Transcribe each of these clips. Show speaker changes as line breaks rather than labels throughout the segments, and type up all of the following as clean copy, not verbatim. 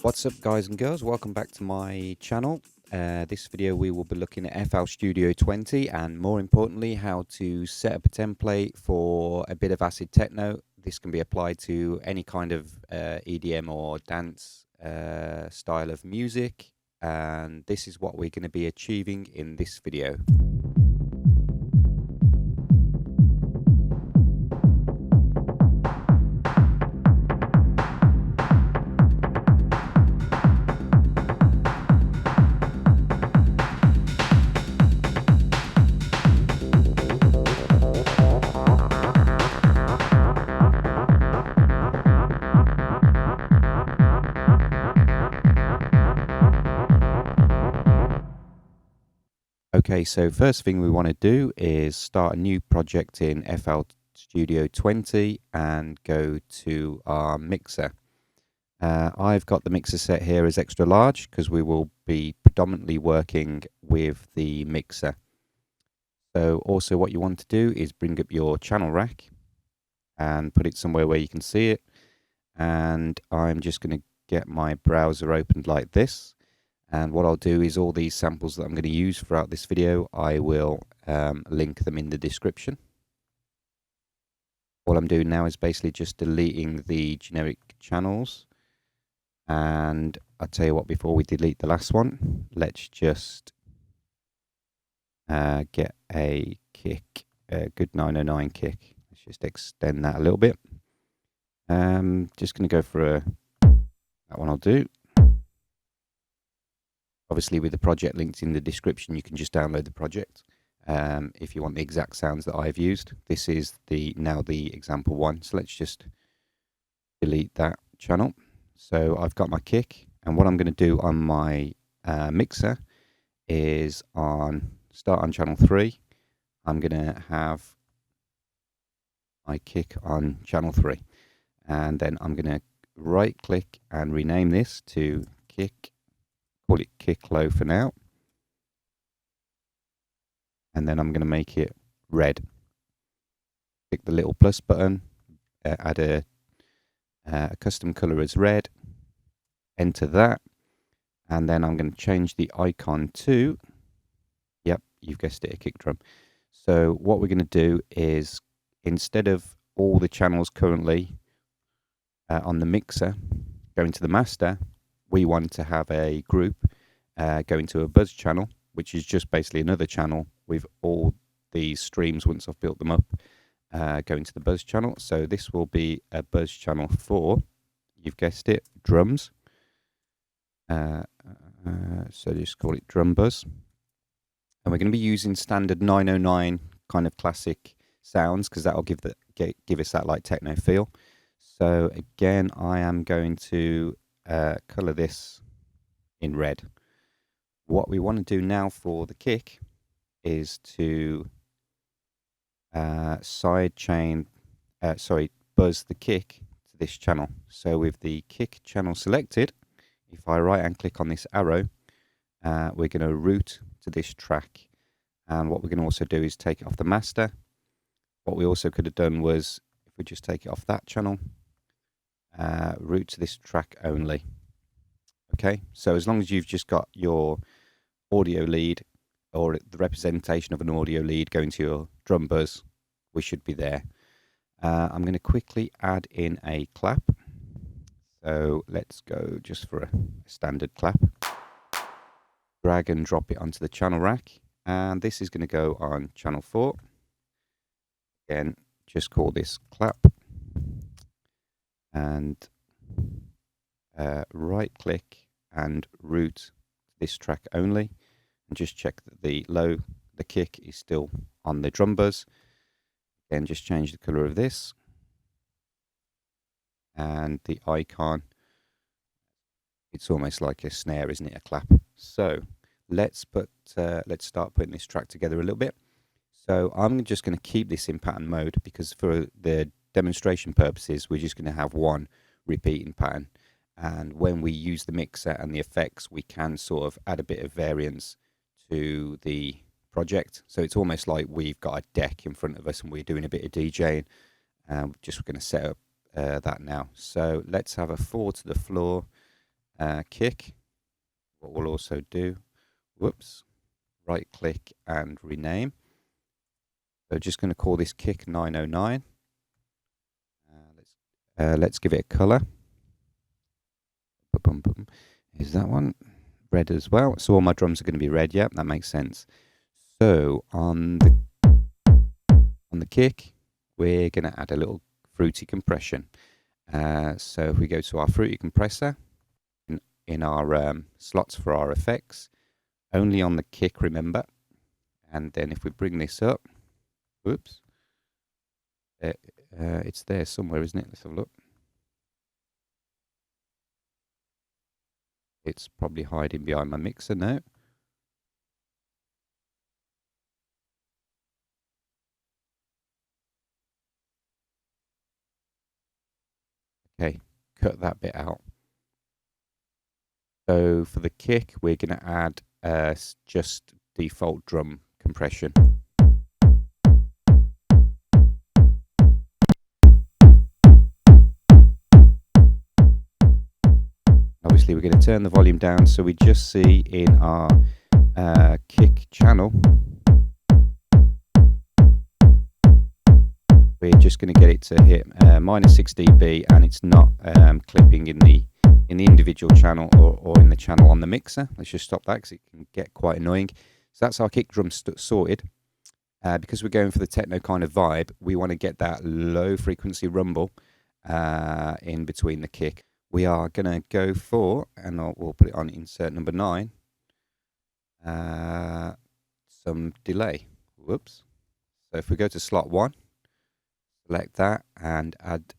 What's up, guys and girls? Welcome back to my channel. This video we will be looking at FL Studio 20 and more importantly how to set up a template for a bit of acid techno. This can be applied to any kind of EDM or dance style of music, and this is what we're going to be achieving in this video. Okay, so first thing we want to do is start a new project in FL Studio 20 and go to our mixer. I've got the mixer set here as extra large because we will be predominantly working with the mixer. So also what you want to do is bring up your channel rack and put it somewhere where you can see it. And I'm just going to get my browser opened like this. And what I'll do is all these samples that I'm going to use throughout this video, I will link them in the description. All I'm doing now is basically just deleting the generic channels. And I'll tell you what, before we delete the last one, let's just get a kick, a good 909 kick. Let's just extend that a little bit. Just going to go for that one I'll do. Obviously, with the project linked in the description, you can just download the project if you want the exact sounds that I've used. This is now the example one, so let's just delete that channel. So I've got my kick, and what I'm going to do on my mixer is start on channel 3. I'm going to have my kick on channel 3, and then I'm going to right click and rename this to kick. Call it kick low for now, and then I'm going to make it red. Click the little plus button, add a custom color as red, enter that, and then I'm going to change the icon to, yep, you've guessed it, a kick drum. So what we're going to do is, instead of all the channels currently on the mixer going to the master, we want to have a group going to a buzz channel, which is just basically another channel with all these streams, once I've built them up, going to the buzz channel. So this will be a buzz channel for, you've guessed it, drums. So just call it drum buzz. And we're going to be using standard 909 kind of classic sounds because that will give us that like techno feel. So again, I am going to color this in red. What we want to do now for the kick is to buzz the kick to this channel. So with the kick channel selected, if I right hand click on this arrow, we're going to route to this track. And what we're going to also do is take it off the master. What we also could have done was, if we just take it off that channel, route to this track only. Okay, so as long as you've just got your audio lead or the representation of an audio lead going to your drum buzz, we should be there. I'm going to quickly add in a clap. So let's go just for a standard clap. Drag and drop it onto the channel rack, and this is going to go on channel 4. Again, just call this clap. And right click and route this track only, and just check that the kick is still on the drum buzz. Again, just change the color of this and the icon. It's almost like a snare, isn't it? A clap. So let's start putting this track together a little bit. So I'm just going to keep this in pattern mode because for the demonstration purposes, we're just going to have one repeating pattern. And when we use the mixer and the effects, we can sort of add a bit of variance to the project. So it's almost like we've got a deck in front of us and we're doing a bit of DJing. Just going to set up that now. So let's have a 4 to the floor. kick, what we'll also do, whoops, right click and rename. So just going to call this kick 909. Let's give it a color. Is that one red as well? So all my drums are going to be red. Yep, that makes sense. So on the kick, we're going to add a little fruity compression. So if we go to our fruity compressor in our slots for our effects, only on the kick, remember. And then if we bring this up, whoops, it's there somewhere, isn't it? Let's have a look. It's probably hiding behind my mixer now. Okay, cut that bit out. So for the kick, we're going to add just default drum compression. Obviously, we're going to turn the volume down so we just see in our kick channel. We're just going to get it to hit minus 6 dB, and it's not clipping in the individual channel or in the channel on the mixer. Let's just stop that because it can get quite annoying. So that's our kick drum sorted. Because we're going for the techno kind of vibe, we want to get that low frequency rumble in between the kick. We are going to go for, and we'll put it on insert number 9, some delay. Whoops. So if we go to slot 1, select that and add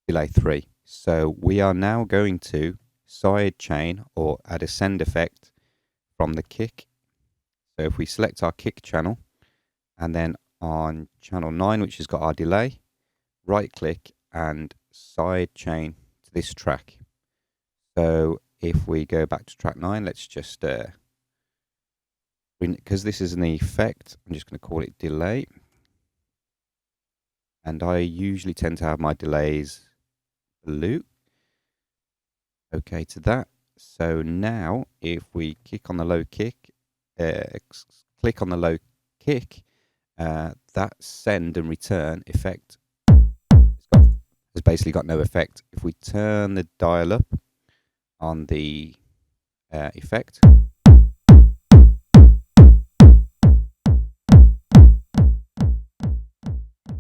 delay 3. So we are now going to side chain or add a send effect from the kick. So if we select our kick channel and then on channel 9, which has got our delay, right click and side chain to this track. So if we go back to track 9, let's just, because this is an effect, I'm just going to call it delay. And I usually tend to have my delays blue. Okay to that. So now if we click on the low kick, click on the low kick, that send and return effect has basically got no effect. If we turn the dial up on the effect, you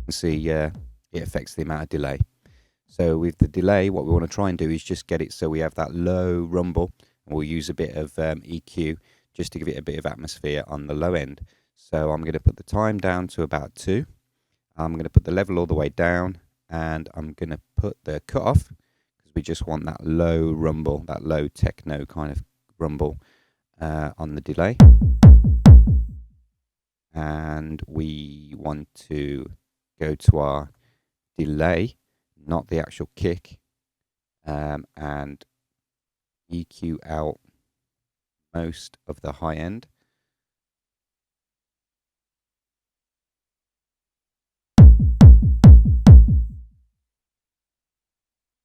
can see it affects the amount of delay. So with the delay, what we want to try and do is just get it so we have that low rumble. We'll use a bit of EQ just to give it a bit of atmosphere on the low end. So I'm going to put the time down to about 2. I'm going to put the level all the way down, and I'm going to put the cutoff because we just want that low rumble, that low techno kind of rumble on the delay. And we want to go to our delay, not the actual kick, and EQ out most of the high end.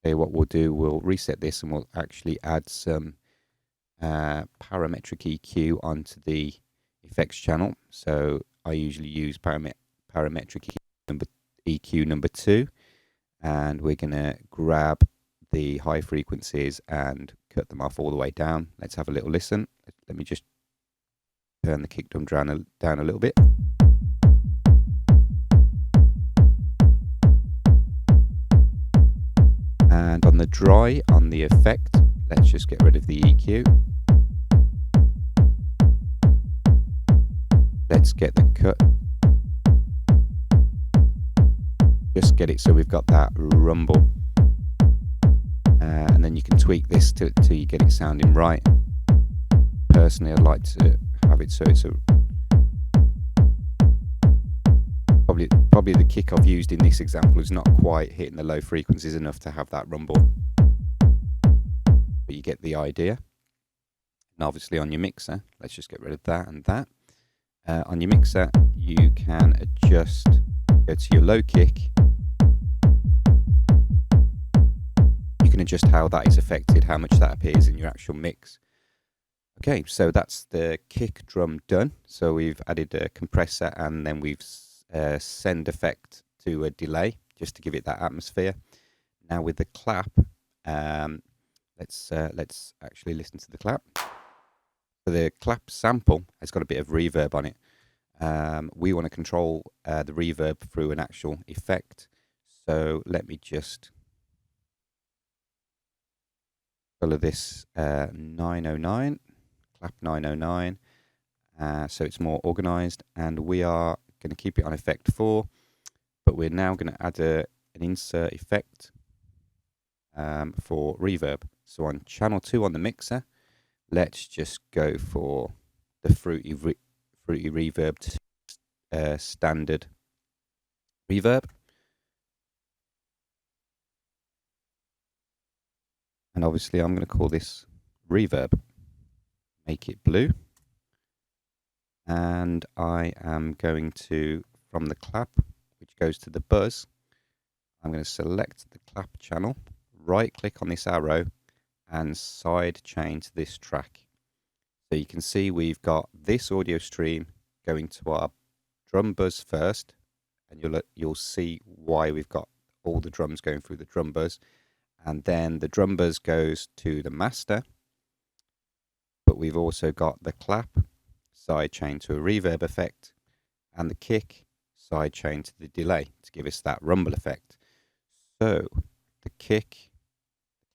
Okay, what we'll do, we'll reset this and we'll actually add some parametric EQ onto the effects channel. So I usually use parametric EQ number 2, and we're going to grab the high frequencies and cut them off all the way down. Let's have a little listen. Let me just turn the kick drum down a little bit. And on the dry, on the effect, let's just get rid of the EQ. Let's get the cut. Just get it so we've got that rumble. And then you can tweak this till you get it sounding right. Personally, I'd like to have it so it's probably the kick I've used in this example is not quite hitting the low frequencies enough to have that rumble. But you get the idea. And obviously on your mixer, let's just get rid of that and that. On your mixer, you can adjust, go to your low kick. You can and just how that is affected, how much that appears in your actual mix. Okay, so that's the kick drum done. So we've added a compressor, and then we've send effect to a delay just to give it that atmosphere. Now with the clap, let's actually listen to the clap. So the clap sample has got a bit of reverb on it. We want to control the reverb through an actual effect. So let me just color this 909, clap 909, so it's more organized, and we are going to keep it on effect 4, but we're now going to add an insert effect for reverb. So on channel 2 on the mixer, let's just go for the fruity reverb standard reverb. And obviously I'm going to call this reverb. Make it blue. And I am going to, from the clap, which goes to the buzz, I'm going to select the clap channel, right click on this arrow, and side chain to this track. So you can see we've got this audio stream going to our drum buzz first, and you'll see why we've got all the drums going through the drum buzz. And then the drum buzz goes to the master, but we've also got the clap side chain to a reverb effect, and the kick side chain to the delay to give us that rumble effect. So the kick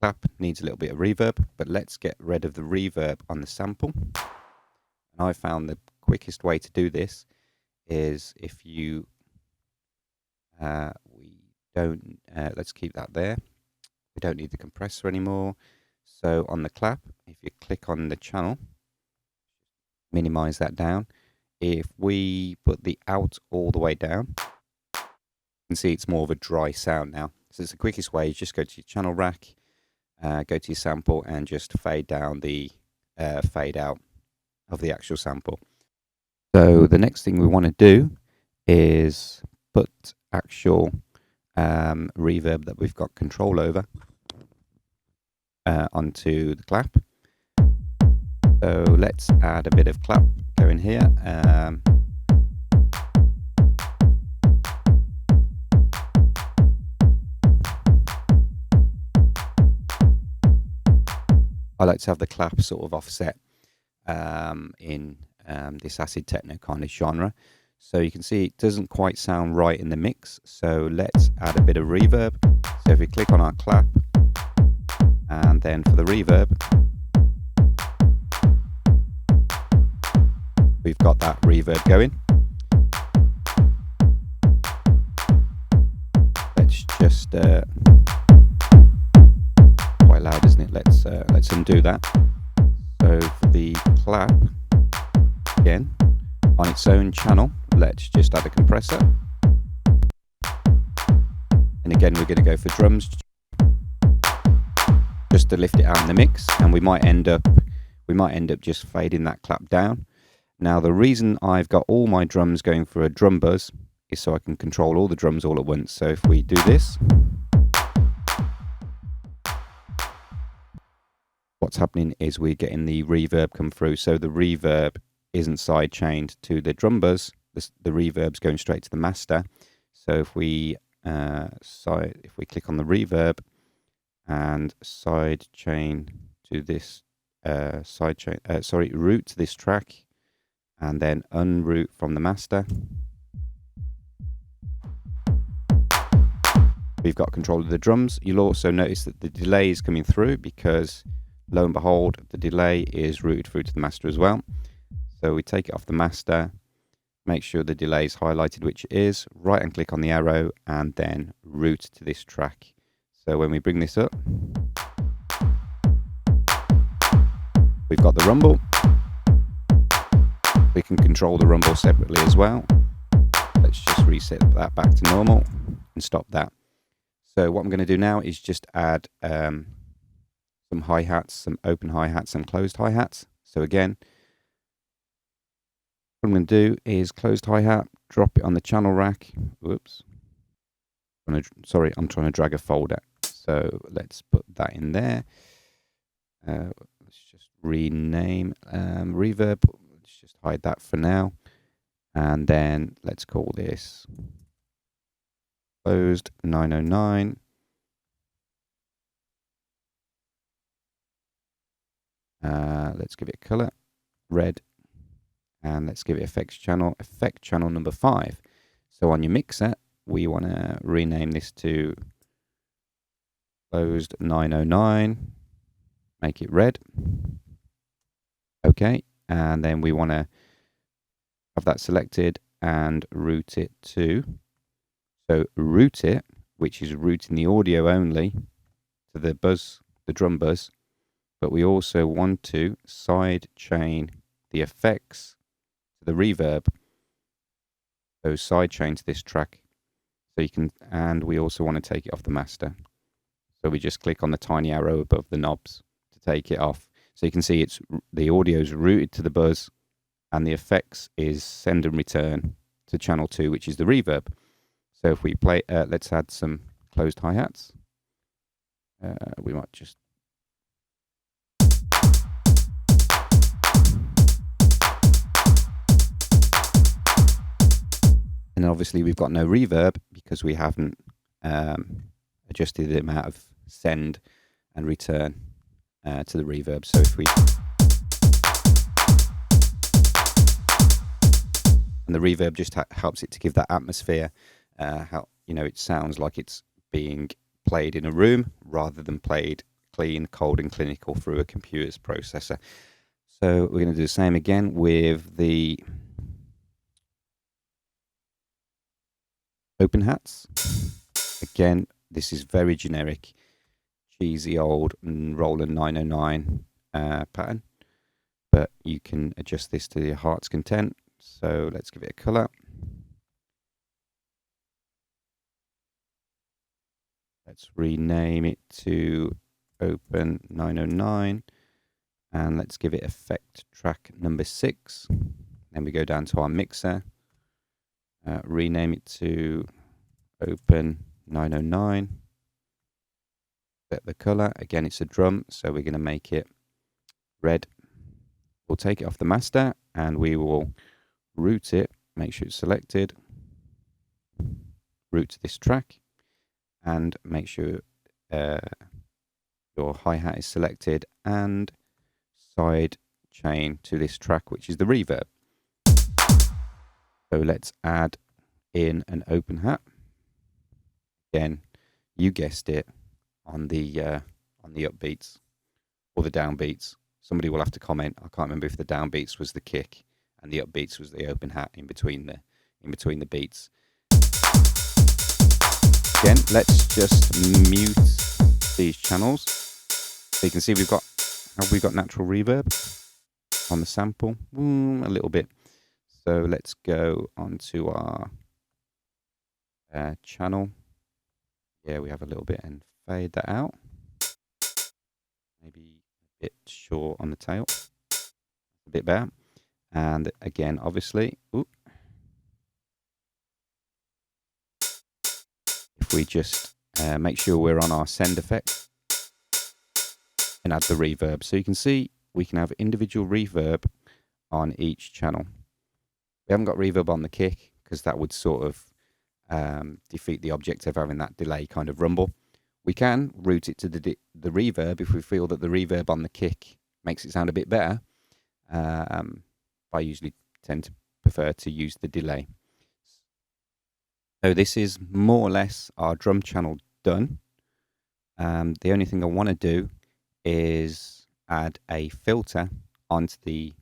clap needs a little bit of reverb, but let's get rid of the reverb on the sample. And I found the quickest way to do this is if you let's keep that there. We don't need the compressor anymore. So on the clap, if you click on the channel, minimize that down. If we put the out all the way down, you can see it's more of a dry sound now. So it's the quickest way. You just go to your channel rack, go to your sample, and just fade down the fade out of the actual sample. So the next thing we want to do is put actual reverb that we've got control over onto the clap. So let's add a bit of clap going here. I like to have the clap sort of offset in this acid techno kind of genre. So you can see it doesn't quite sound right in the mix. So let's add a bit of reverb. So if we click on our clap, and then for the reverb, we've got that reverb going. Let's just quite loud, isn't it? Let's undo that. So for the clap, again on its own channel, let's just add a compressor. And again, we're going to go for drums just to lift it out in the mix, and we might end up just fading that clap down. Now the reason I've got all my drums going for a drum buzz is so I can control all the drums all at once. So if we do this, what's happening is we're getting the reverb come through. So the reverb isn't side chained to the drum buzz. The reverb's going straight to the master. So if we click on the reverb and side chain to this route to this track, and then unroute from the master, we've got control of the drums. You'll also notice that the delay is coming through because, lo and behold, the delay is routed through to the master as well. So we take it off the master, make sure the delay is highlighted, which it is, right and click on the arrow, and then route to this track. So when we bring this up, we've got the rumble. We can control the rumble separately as well. Let's just reset that back to normal and stop that. So what I'm going to do now is just add some hi-hats, some open hi-hats and closed hi-hats. So again, what I'm going to do is closed hi-hat, drop it on the channel rack. Whoops. I'm trying to drag a folder. So let's put that in there. Let's just rename reverb. Let's just hide that for now. And then let's call this closed 909. Let's give it a color, red. And let's give it effect channel number 5. So on your mixer, we want to rename this to closed 909, make it red. Okay, and then we want to have that selected and route it to, so route it, which is routing the audio only to the buzz, the drum buzz, but we also want to side chain the effects to the reverb, so side chain to this track, so you can, and we also want to take it off the master. So we just click on the tiny arrow above the knobs to take it off. So you can see it's the audio is routed to the buzz, and the effects is send and return to channel 2, which is the reverb. So if we play, let's add some closed hi-hats. We might just. And obviously we've got no reverb because we haven't adjusted the amount of send and return to the reverb. So if we, and the reverb just helps it to give that atmosphere, how, you know, it sounds like it's being played in a room rather than played clean, cold and clinical through a computer's processor. So we're going to do the same again with the open hats. Again, this is very generic, cheesy old Roland 909 pattern, but you can adjust this to your heart's content. So let's give it a color. Let's rename it to Open 909, and let's give it effect track number 6. Then we go down to our mixer, rename it to Open 909. Set the color. Again, it's a drum, so we're going to make it red. We'll take it off the master and we will route it. Make sure it's selected. Route to this track and make sure your hi-hat is selected and side chain to this track, which is the reverb. So let's add in an open hat. Again, you guessed it, on the upbeats or the downbeats. Somebody will have to comment. I can't remember if the downbeats was the kick and the upbeats was the open hat in between the beats. Again, let's just mute these channels. So you can see we've got natural reverb on the sample, a little bit. So let's go onto our channel. Yeah, we have a little bit and fade that out. Maybe a bit short on the tail. A bit better. And again, obviously, if we just make sure we're on our send effect and add the reverb. So you can see we can have individual reverb on each channel. We haven't got reverb on the kick because that would sort of defeat the object of having that delay kind of rumble. We can route it to the reverb if we feel that the reverb on the kick makes it sound a bit better. I usually tend to prefer to use the delay. So this is more or less our drum channel done. The only thing I want to do is add a filter onto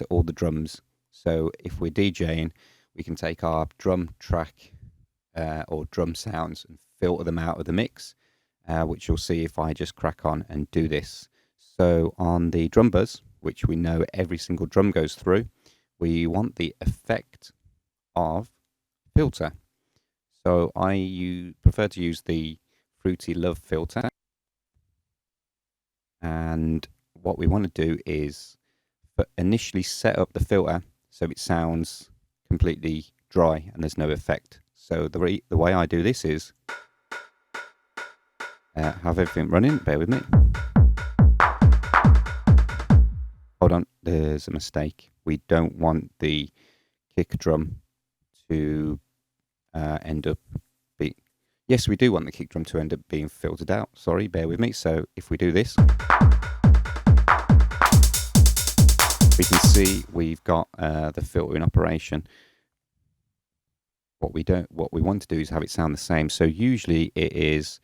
all the drums. So if we're DJing, we can take our drum track or drum sounds and filter them out of the mix, which you'll see if I just crack on and do this. So on the drum buzz, which we know every single drum goes through, we want the effect of filter. So I prefer to use the Fruity Love filter. And what we want to do is initially set up the filter so it sounds completely dry and there's no effect. So the way I do this is have everything running. Bear with me. Hold on, there's a mistake. We don't want the kick drum to end up being... Yes, we do want the kick drum to end up being filtered out. Sorry, bear with me. So if we do this, we can see we've got the filter in operation. What we want to do is have it sound the same. So usually it is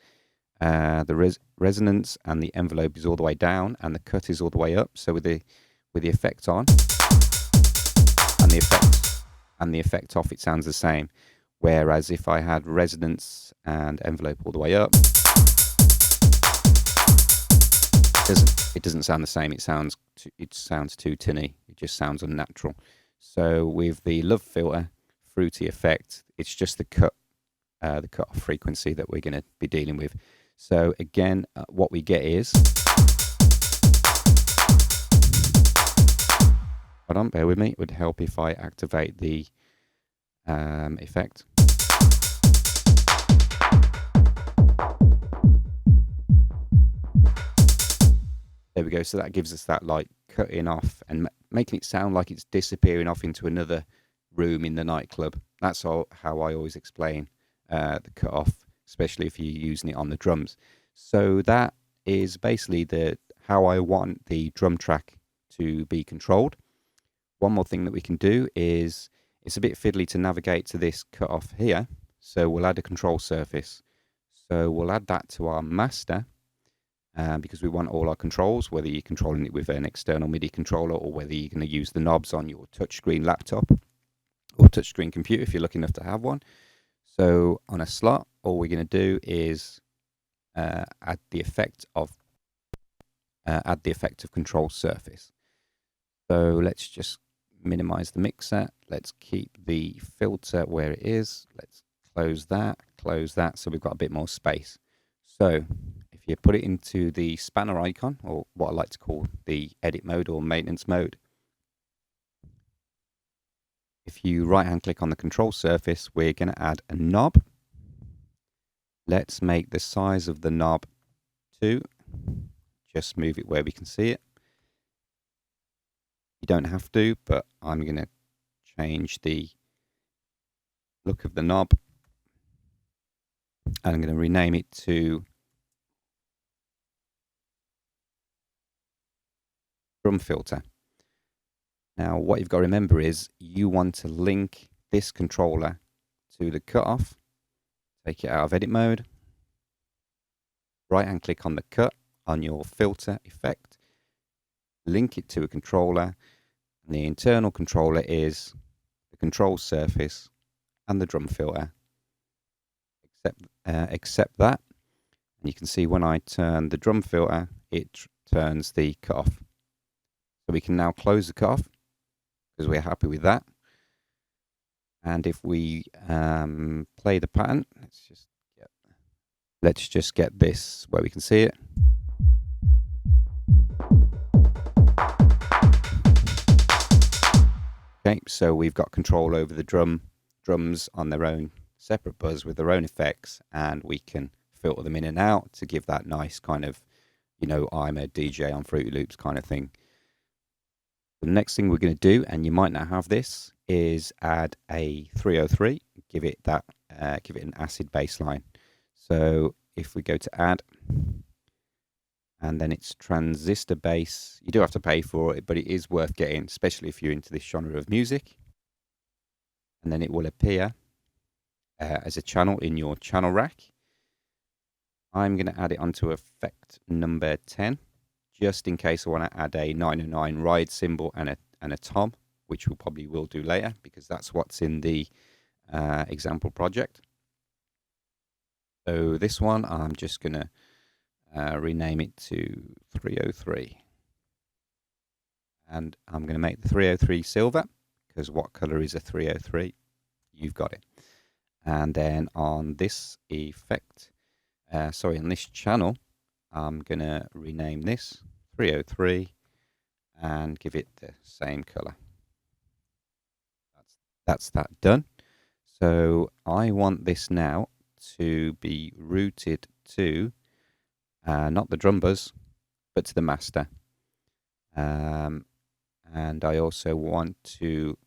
the resonance and the envelope is all the way down and the cut is all the way up. So with the effect on and the effect off, it sounds the same. Whereas if I had resonance and envelope all the way up, it doesn't sound the same. It sounds too tinny. It just sounds unnatural. So with the love filter fruity effect, it's just the cut-off frequency that we're going to be dealing with. So again, what we get is... Hold on, bear with me. It would help if I activate the effect. There we go. So that gives us that like cutting off and making it sound like it's disappearing off into another room in the nightclub. That's how I always explain the cut off, especially if you're using it on the drums. So that is basically how I want the drum track to be controlled. One more thing that we can do is, it's a bit fiddly to navigate to this cut off here. So we'll add a control surface. So we'll add that to our master because we want all our controls, whether you're controlling it with an external MIDI controller or whether you're going to use the knobs on your touchscreen laptop or touchscreen computer if you're lucky enough to have one. So on a slot, all we're going to do is add the effect of control surface. So let's just minimize the mixer. Let's keep the filter where it is. Let's close that, so we've got a bit more space. So if you put it into the spanner icon, or what I like to call the edit mode or maintenance mode, if you right-hand click on the control surface, we're going to add a knob. Let's make the size of the knob 2. Just move it where we can see it. You don't have to, but I'm going to change the look of the knob. And I'm going to rename it to drum filter. Now, what you've got to remember is you want to link this controller to the cutoff. Take it out of edit mode. Right-hand click on the cut on your filter effect. Link it to a controller. And the internal controller is the control surface and the drum filter. Accept that. And you can see when I turn the drum filter, it turns the cutoff. So we can now close the cutoff because we're happy with that. And if we play the pattern, let's just get this where we can see it. Okay, so we've got control over the drums on their own separate buzz with their own effects, and we can filter them in and out to give that nice kind of, I'm a DJ on Fruity Loops kind of thing. The next thing we're going to do, and you might not have this, is add a 303. Give it an acid bass line. So if we go to add, and then it's transistor bass. You do have to pay for it, but it is worth getting, especially if you're into this genre of music. And then it will appear as a channel in your channel rack. I'm going to add it onto effect number 10, just in case I want to add a 909 ride cymbal and a tom, which we probably will do later because that's what's in the example project. So this one, I'm just going to rename it to 303. And I'm going to make the 303 silver, because what color is a 303? You've got it. And then on this effect, on this channel, I'm going to rename this 303 and give it the same color. That's that done. So I want this now to be routed to not the drum buzz, but to the master. And I also want to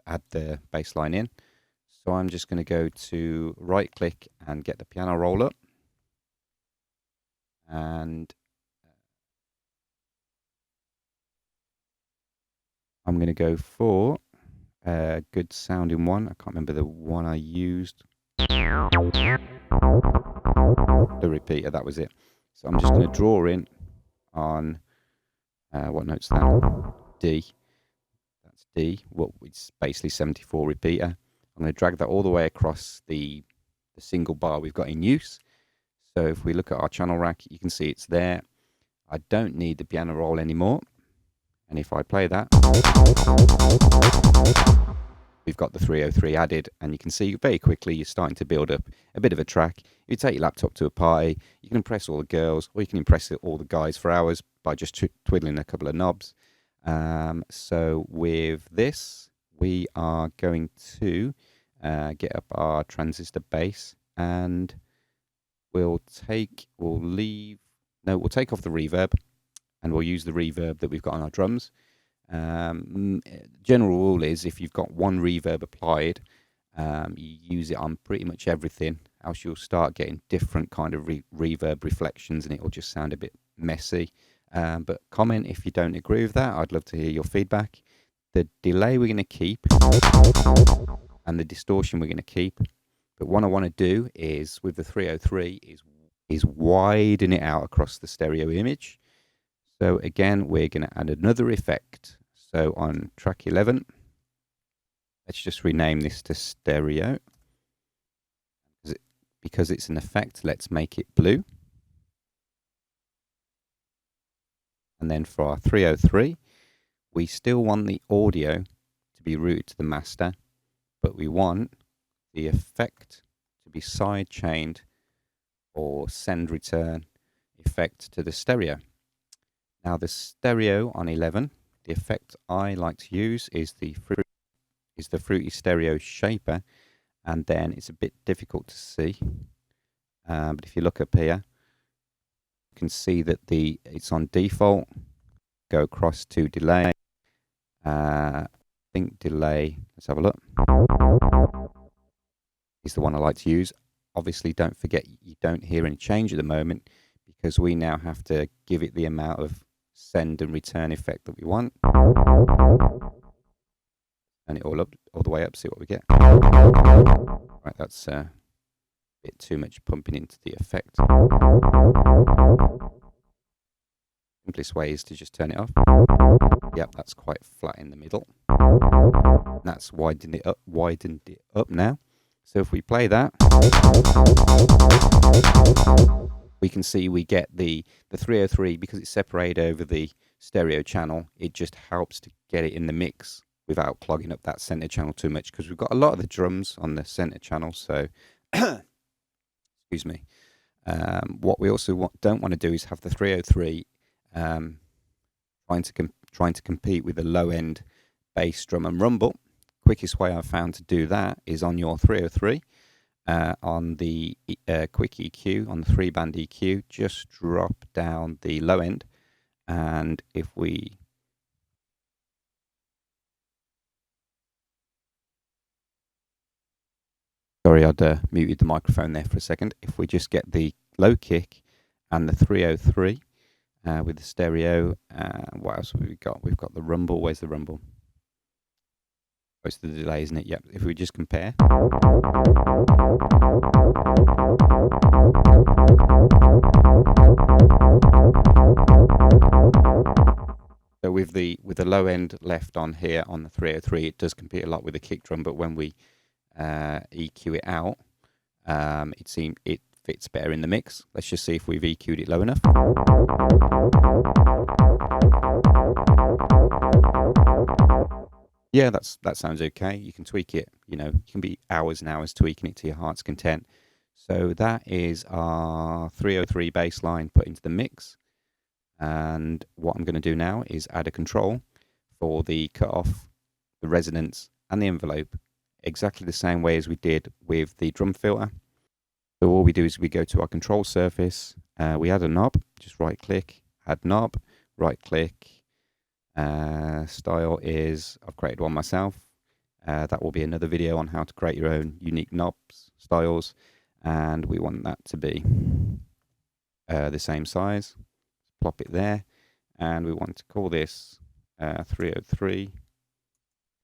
add the bass line in. So I'm just going to go to right click and get the piano roll up. And I'm going to go for a good sounding one. I can't remember the one I used. The repeater, that was it. So I'm just going to draw in on, what note's that? D. That's D. Well, it's basically 74 repeater. I'm going to drag that all the way across the single bar we've got in use. So if we look at our channel rack, you can see it's there. I don't need the piano roll anymore. And if I play that, we've got the 303 added, and you can see very quickly you're starting to build up a bit of a track. You take your laptop to a party, you can impress all the girls, or you can impress all the guys for hours by just twiddling a couple of knobs. So with this, we are going to get up our transistor bass, and we'll take off the reverb, and we'll use the reverb that we've got on our drums. General rule is if you've got one reverb applied, you use it on pretty much everything, else you'll start getting different kind of reverb reflections, and it will just sound a bit messy. But comment if you don't agree with that. I'd love to hear your feedback. The delay we're going to keep, and the distortion we're going to keep. But what I want to do is, with the 303, is widen it out across the stereo image. So again, we're going to add another effect. So on track 11, let's just rename this to stereo. Because it's an effect, let's make it blue. And then for our 303, we still want the audio to be routed to the master, but we want the effect to be side chained or send return effect to the stereo. Now the stereo on 11, the effect I like to use is the Fruity Stereo Shaper, and then it's a bit difficult to see. But if you look up here, you can see that it's on default. Go across to delay. I think delay, let's have a look, is the one I like to use. Obviously, don't forget you don't hear any change at the moment, because we now have to give it the amount of send and return effect that we want. And it all the way up, see what we get. Right, that's a bit too much pumping into the effect. Simplest way is to just turn it off. Yep, that's quite flat in the middle. That's widened it up now. So if we play that, we can see we get the 303, because it's separated over the stereo channel. It just helps to get it in the mix without clogging up that center channel too much, because we've got a lot of the drums on the center channel. So, excuse me. What we also don't want to do is have the 303 trying to compete with the low end bass drum and rumble. Quickest way I've found to do that is on your 303, on the quick EQ, on the 3-band EQ, just drop down the low end, and if we sorry, I'd muted the microphone there for a second. If we just get the low kick and the 303 with the stereo, what else have we got? We've got the rumble. Where's the rumble? Oh, it's the delay, isn't it? Yep. If we just compare. So with the low end left on here on the 303, it does compete a lot with the kick drum, but when we EQ it out, it fits better in the mix. Let's just see if we've EQ'd it low enough. Yeah, that sounds okay. You can tweak it, you can be hours and hours tweaking it to your heart's content. So that is our 303 bass line put into the mix. And what I'm going to do now is add a control for the cutoff, the resonance, and the envelope, exactly the same way as we did with the drum filter. So all we do is we go to our control surface, we add a knob, just right click, add knob, right click. Style is, I've created one myself. That will be another video on how to create your own unique knobs, styles, and we want that to be the same size. Plop it there, and we want to call this 303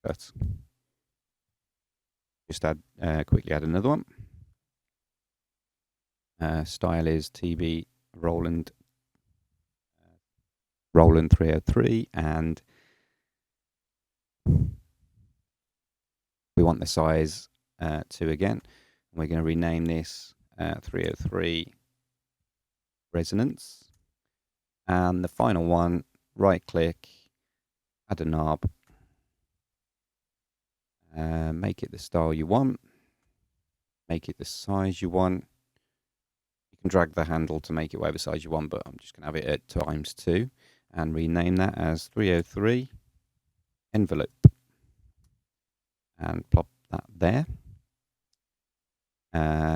cut. Just quickly add another one. Style is TB Roland 303, and we want the size 2 again. We're going to rename this 303 resonance. And the final one, right click, add a knob, make it the style you want, make it the size you want. You can drag the handle to make it whatever size you want, but I'm just going to have it at ×2 and rename that as 303 envelope and plop that there.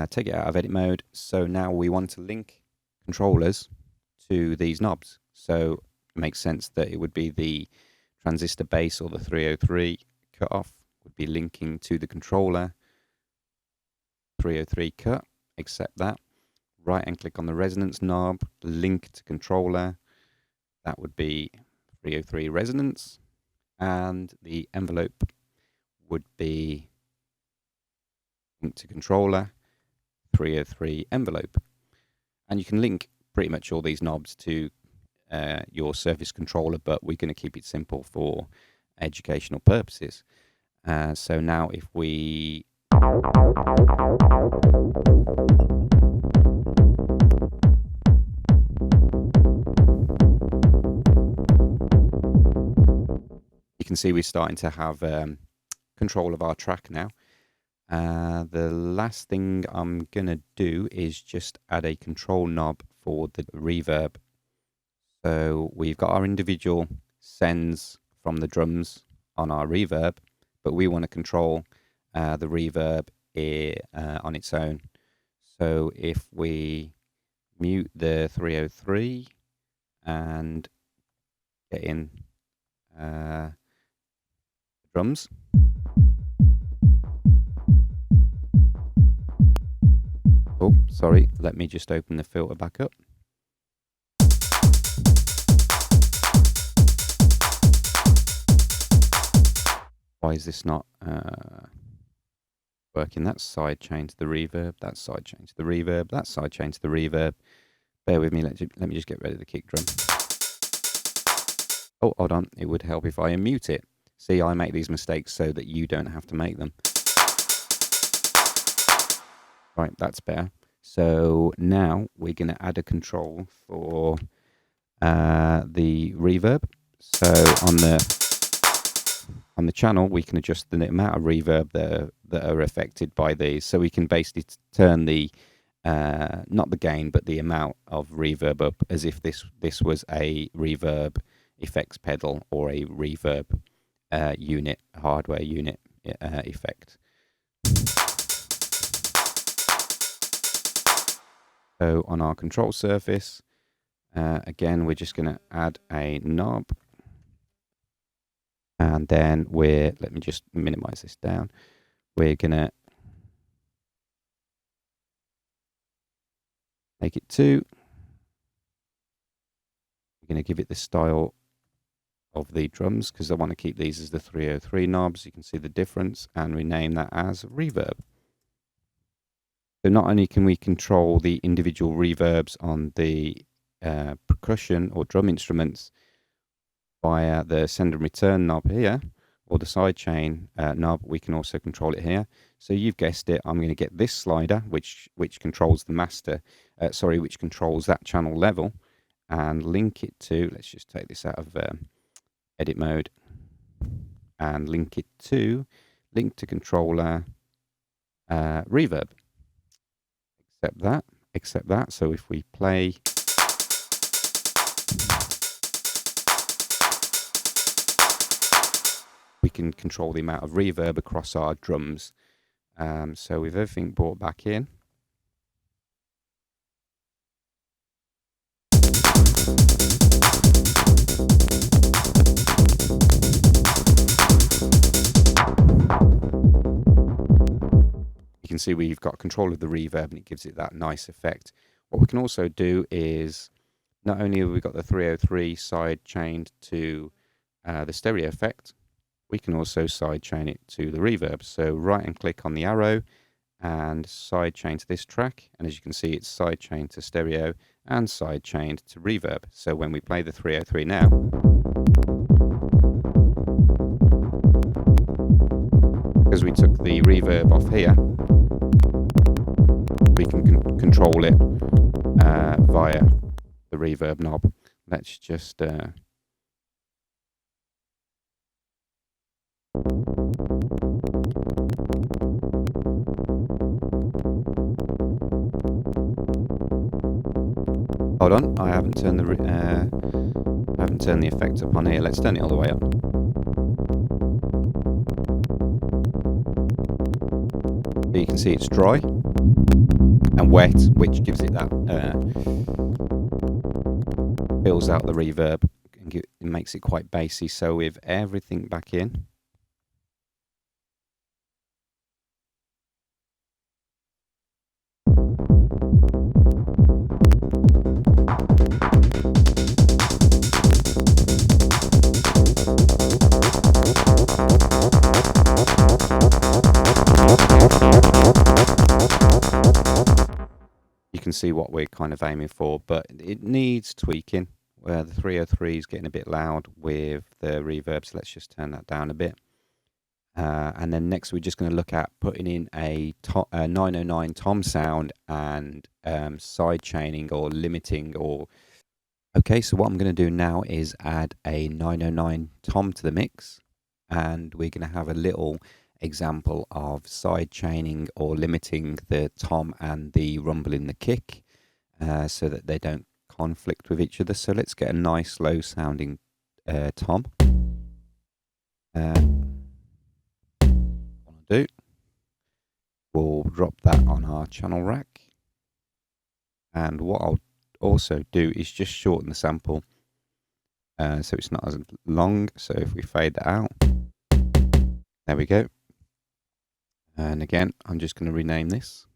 Take it out of edit mode. So now we want to link controllers to these knobs. So it makes sense that it would be the transistor base, or the 303 cutoff would be linking to the controller 303 cut. Accept that. Right and click on the resonance knob, link to controller. That would be 303 resonance, and the envelope would be linked to controller 303 envelope. And you can link pretty much all these knobs to your surface controller, but we're going to keep it simple for educational purposes. So now if we you can see we're starting to have control of our track now. The last thing I'm going to do is just add a control knob for the reverb. So we've got our individual sends from the drums on our reverb, but we want to control the reverb on its own. So if we mute the 303 and get in drums. Oh, sorry, let me just open the filter back up. Why is this not working? That side change the reverb, that side change the reverb, that side change the reverb. Bear with me, let me just get rid of the kick drum. Oh, hold on, it would help if I unmute it. See, I make these mistakes so that you don't have to make them. Right, that's better. So now we're going to add a control for the reverb. So on the channel, we can adjust the amount of reverb that are affected by these. So we can basically turn the not the gain, but the amount of reverb up as if this was a reverb effects pedal or a reverb unit, hardware unit effect. So on our control surface, again, we're just going to add a knob. And then let me just minimize this down. We're going to make it 2. We're going to give it the style of the drums because I want to keep these as the 303 knobs. You can see the difference, and rename that as reverb. So not only can we control the individual reverbs on the percussion or drum instruments via the send and return knob here, or the sidechain knob, we can also control it here. So you've guessed it, I'm going to get this slider, which controls the master, which controls that channel level, and link it to, let's just take this out of edit mode, and link to controller reverb. Accept that. So if we play, we can control the amount of reverb across our drums. So with everything brought back in, see we've got control of the reverb and it gives it that nice effect. What we can also do is, not only have we got the 303 side chained to the stereo effect, we can also side chain it to the reverb. So right and click on the arrow and side chain to this track, and as you can see it's side chained to stereo and side chained to reverb. So when we play the 303 now, because we took the reverb off here, we can control it via the reverb knob. Let's just hold on, I haven't turned the effect up on here. Let's turn it all the way up. So you can see it's dry and wet, which gives it that fills out the reverb and it makes it quite bassy. So with everything back in, you can see what we're kind of aiming for, but it needs tweaking. Where the 303 is getting a bit loud with the reverb, so let's just turn that down a bit. And then next we're just going to look at putting in a 909 tom sound and side chaining or limiting. Or okay, so what I'm going to do now is add a 909 tom to the mix, and we're going to have a little example of side chaining or limiting the tom and the rumble in the kick, so that they don't conflict with each other. So let's get a nice low sounding tom. We'll drop that on our channel rack, and what I'll also do is just shorten the sample so it's not as long. So if we fade that out, there we go. And again, I'm just going to rename this.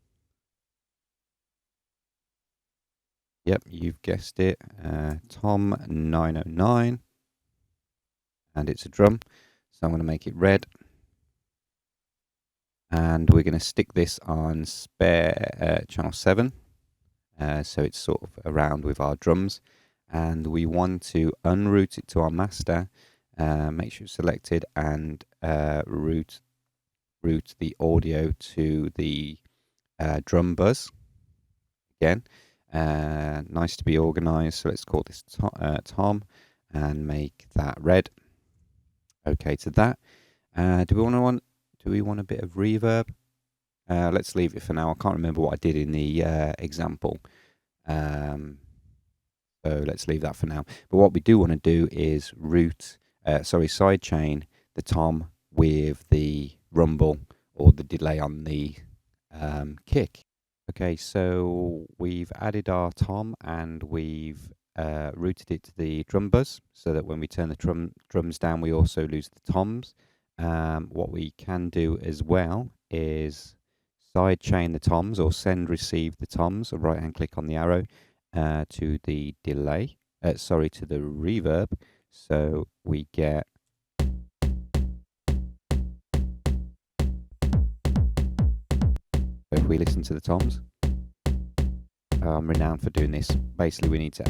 Yep, you've guessed it, Tom 909, and it's a drum, so I'm going to make it red, and we're going to stick this on spare channel 7, so it's sort of around with our drums, and we want to unroute it to our master, make sure it's selected, and route the audio to the drum buzz. Again, nice to be organized, so let's call this Tom and make that red. Okay to that. Do we want a bit of reverb? Let's leave it for now. I can't remember what I did in the example, so let's leave that for now. But what we do want to do is side chain the tom with the rumble or the delay on the kick. Okay, so we've added our tom and we've routed it to the drum buzz, so that when we turn the drums down, we also lose the toms. What we can do as well is side chain the toms, or send receive the toms, or right hand click on the arrow to the delay, to the reverb, so we get if we listen to the toms. I'm renowned for doing this. Basically, we need to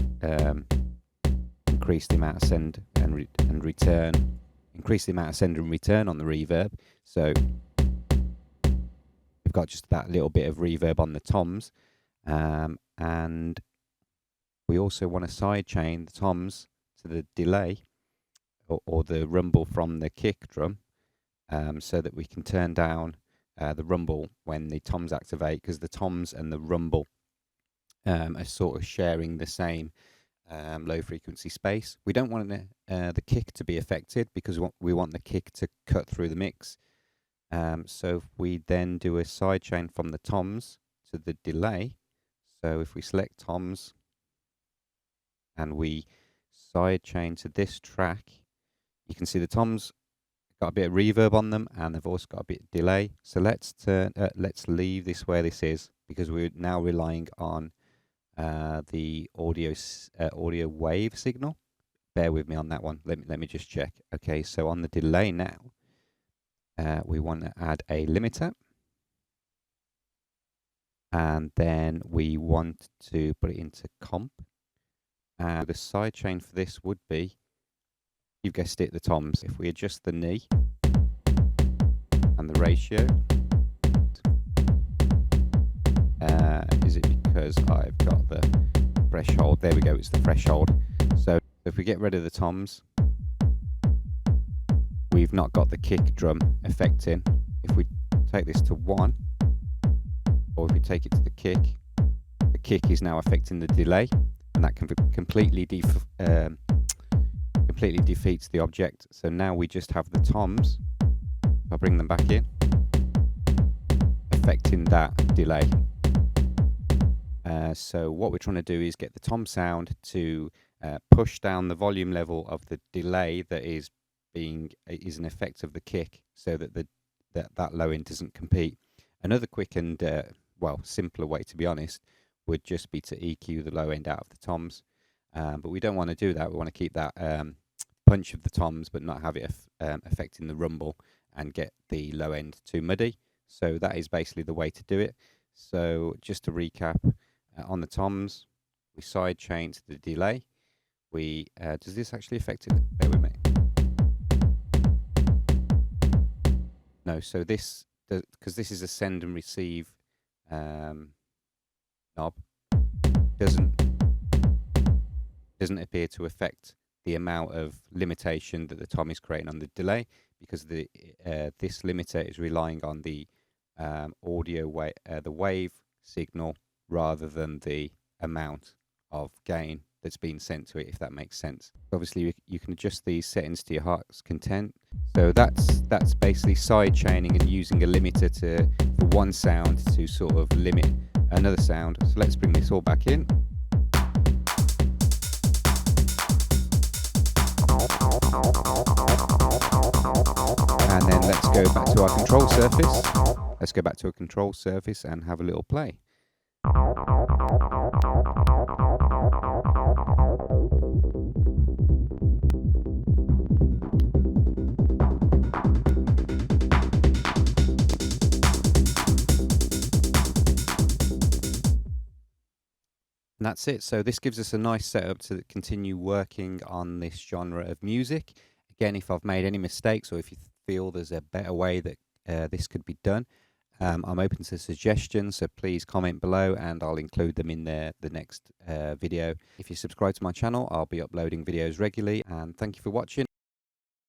increase the amount of send and return. Increase the amount of send and return on the reverb. So we've got just that little bit of reverb on the toms, and we also want to side chain the toms to the delay or the rumble from the kick drum, so that we can turn down the rumble when the toms activate, because the toms and the rumble are sort of sharing the same low frequency space. We don't want the kick to be affected, because we want the kick to cut through the mix. So if we then do a side chain from the toms to the delay, so if we select toms and we side chain to this track, you can see the toms got a bit of reverb on them, and they've also got a bit of delay. So let's leave this where this is, because we're now relying on the audio wave signal. Bear with me on that one. Let me just check. Okay, so on the delay now, we want to add a limiter, and then we want to put it into comp. And the sidechain for this would be, you've guessed it, the toms. If we adjust the knee and the ratio, is it because I've got the threshold? There we go, it's the threshold. So if we get rid of the toms, we've not got the kick drum effect in. If we take this to 1, or if we take it to the kick is now affecting the delay, and that can completely defeats the object. So now we just have the toms, if I bring them back in, affecting that delay. So what we're trying to do is get the tom sound to push down the volume level of the delay that is an effect of the kick, so that that low end doesn't compete. Another quick and simpler way, to be honest, would just be to EQ the low end out of the toms, but we don't want to do that. We want to keep that punch of the toms, but not have it affecting the rumble and get the low end too muddy. So that is basically the way to do it. So just to recap, on the toms, we side chain to the delay. We does this actually affect it? Bear with me. No, so this, because this is a send and receive knob, doesn't appear to affect the amount of limitation that the tom is creating on the delay, because the this limiter is relying on the the wave signal rather than the amount of gain that's been sent to it, if that makes sense. Obviously you can adjust these settings to your heart's content. So that's basically side chaining and using a limiter for one sound to sort of limit another sound. So let's bring this all back in. And then let's go back to our control surface. Let's go back to a control surface and have a little play. And that's it. So this gives us a nice setup to continue working on this genre of music. Again, if I've made any mistakes, or if you feel there's a better way that this could be done, I'm open to suggestions, so please comment below and I'll include them in the next video. If you subscribe to my channel, I'll be uploading videos regularly, and thank you for watching.